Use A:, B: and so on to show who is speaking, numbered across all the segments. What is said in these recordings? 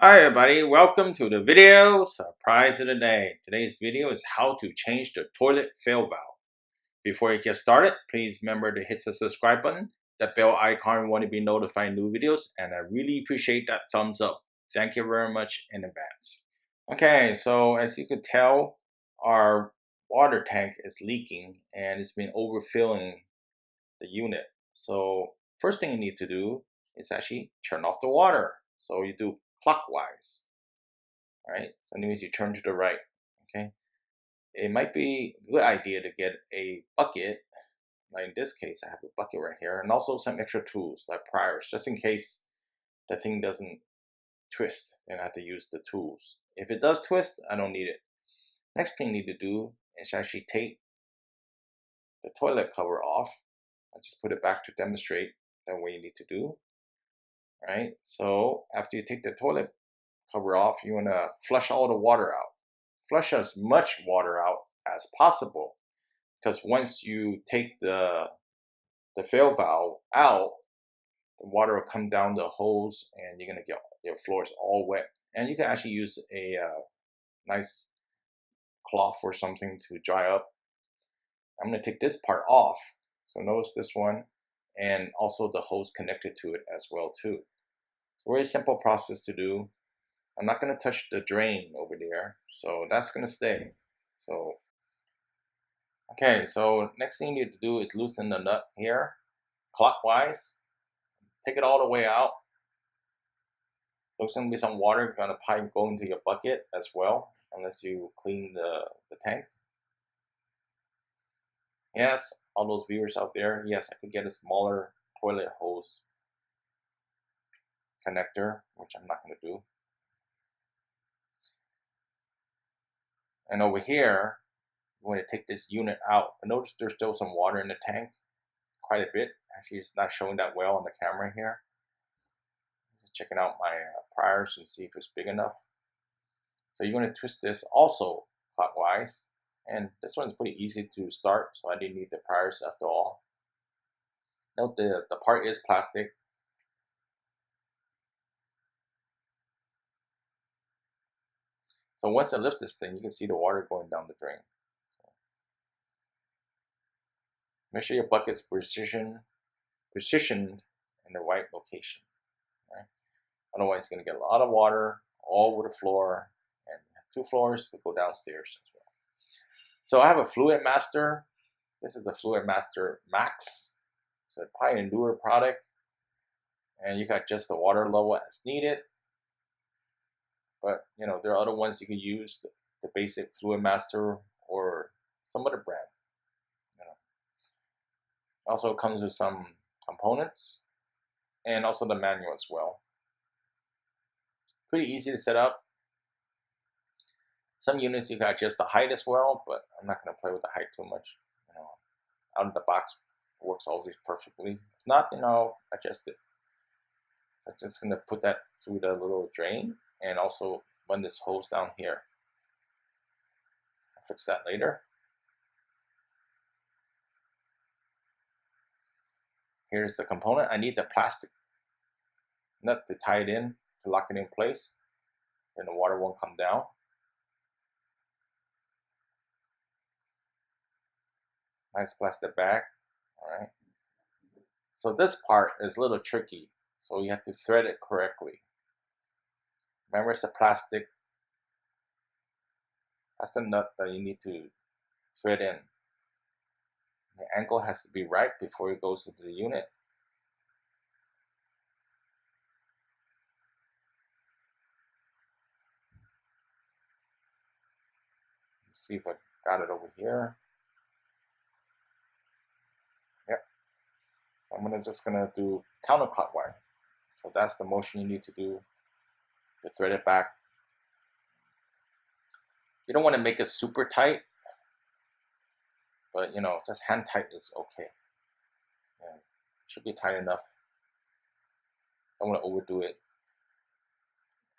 A: Hi everybody, welcome to the video surprise of the day. Today's video is how to change the toilet fill valve. Before you get started, please remember to hit the subscribe button, that bell icon if you want to be notified new videos, and I really appreciate that thumbs up. Thank you very much in advance. Okay, so as you could tell, our water tank is leaking and it's been overfilling the unit. So first thing you need to do is actually turn off the water. So you do clockwise. Right? So that means you turn to the right, okay? It might be a good idea to get a bucket, like in this case, I have a bucket right here, and also some extra tools like pliers, just in case the thing doesn't twist, then I have to use the tools. If it does twist, I don't need it. Next thing you need to do is actually take the toilet cover off. I just put it back to demonstrate that what you need to do, right? So after you take the toilet cover off, you want to flush all the water out. Flush as much water out as possible, because once you take the fill valve out, the water will come down the hose and you're gonna get your floors all wet. And you can actually use a nice cloth or something to dry up. I'm gonna take this part off. So notice this one, and also the hose connected to it as well too. It's a very simple process to do. I'm not going to touch the drain over there, so that's going to stay. So, okay, so next thing you need to do is loosen the nut here, clockwise. Take it all the way out. There's going to be some water going to pipe go into your bucket as well, unless you clean the tank. Yes, all those viewers out there, yes, I could get a smaller toilet hose connector, which I'm not going to do. And over here, I'm going to take this unit out. But notice there's still some water in the tank, quite a bit. Actually, it's not showing that well on the camera here. Just checking out my pliers and see if it's big enough. So you're going to twist this also clockwise. And this one's pretty easy to start, so I didn't need the pliers after all. Note the part is plastic. So once I lift this thing, you can see the water going down the drain. Make sure your bucket's positioned in the right location. Right? Otherwise, it's going to get a lot of water all over the floor, and 2 floors to go downstairs as well. So I have a Fluidmaster. This is the Fluidmaster Max. So it's probably a newer product, and you got just the water level as needed. But you know, there are other ones you can use, the basic Fluidmaster or some other brand. You know, also comes with some components and also the manual as well. Pretty easy to set up. Some units you can adjust the height as well, but I'm not going to play with the height too much. You know, out of the box works always perfectly. If not, then I'll adjust it. I'm just going to put that through the little drain and also run this hose down here. I'll fix that later. Here's the component. I need the plastic nut to tie it in, to lock it in place. Then the water won't come down. Nice plastic bag. All right. So this part is a little tricky, so you have to thread it correctly. Remember, it's a plastic. That's the nut that you need to thread in. The angle has to be right before it goes into the unit. Let's see if I got it over here. Yep. So I'm just gonna do counterclockwise. So that's the motion you need to do to thread it back. You don't want to make it super tight, but you know, just hand tight is okay. Yeah, should be tight enough. Don't want to overdo it.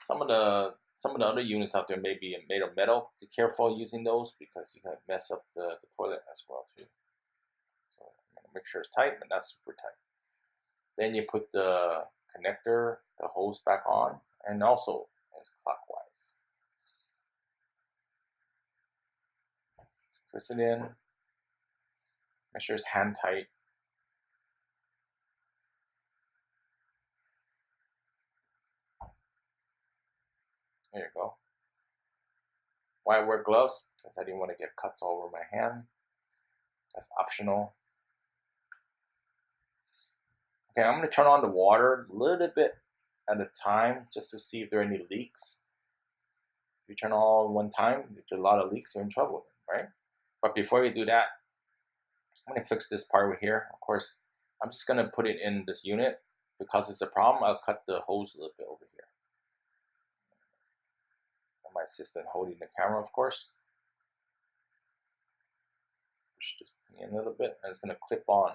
A: Some of the other units out there may be made of metal. Be careful using those because you can mess up the toilet as well too. So I'm gonna make sure it's tight, but not super tight. Then you put the connector, the hose back on, and also is clockwise. Twist it in. Make sure it's hand tight. There you go. Why I wear gloves? Because I didn't want to get cuts all over my hand. That's optional. Okay, I'm going to turn on the water a little bit at a time just to see if there are any leaks. If you turn on all one time, if there's a lot of leaks, you're in trouble, right? But before you do that, I'm going to fix this part over here. Of course, I'm just going to put it in this unit. Because it's a problem, I'll cut the hose a little bit over here. And my assistant holding the camera, of course. Push this thing in a little bit, and it's going to clip on.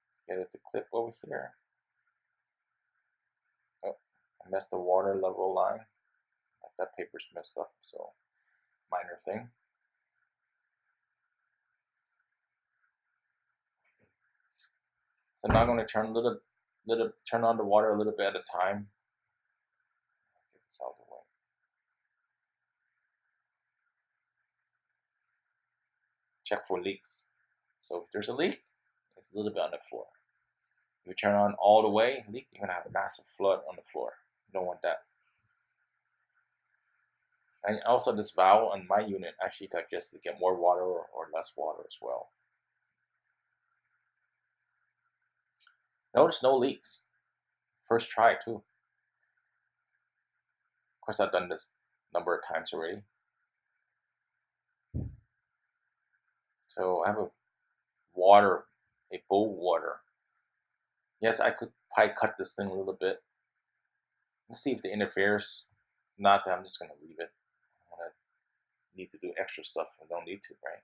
A: Let's get it to clip over here. Oh, I messed the water level line. That paper's messed up, so minor thing. So now I'm going to turn on the water a little bit at a time. Get this out of the way. Check for leaks. So if there's a leak, it's a little bit on the floor. If you turn on all the way, leak, you're gonna have a massive flood on the floor. You don't want that. And also this valve on my unit actually could adjust to get more water or less water as well. Notice no leaks. First try too. Of course, I've done this a number of times already. So I have a bowl water. Yes, I could probably cut this thing a little bit. Let's see if it interferes. Not that I'm just gonna leave it. I need to do extra stuff. I don't need to, right?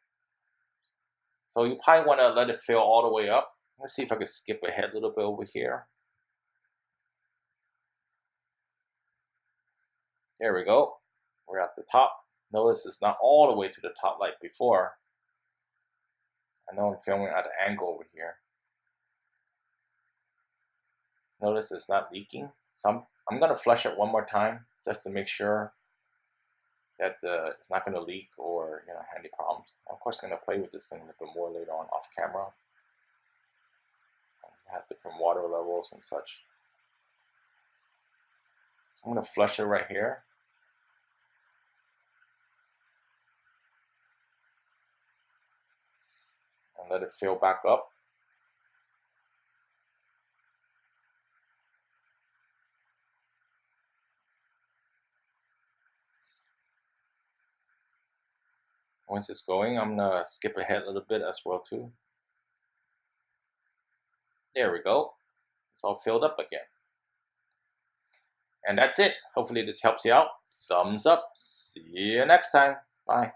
A: So you probably want to let it fill all the way up. Let's see if I can skip ahead a little bit over here. There we go. We're at the top. Notice it's not all the way to the top like before. I know I'm filming at an angle over here. Notice it's not leaking. So I'm going to flush it one more time just to make sure that it's not going to leak or have any problems. I'm of course going to play with this thing a little bit more later on off camera. I have different water levels and such. So I'm going to flush it right here. And let it fill back up. Once it's going, I'm gonna skip ahead a little bit as well too. There we go. It's all filled up again. And that's it. Hopefully this helps you out. Thumbs up. See you next time. Bye.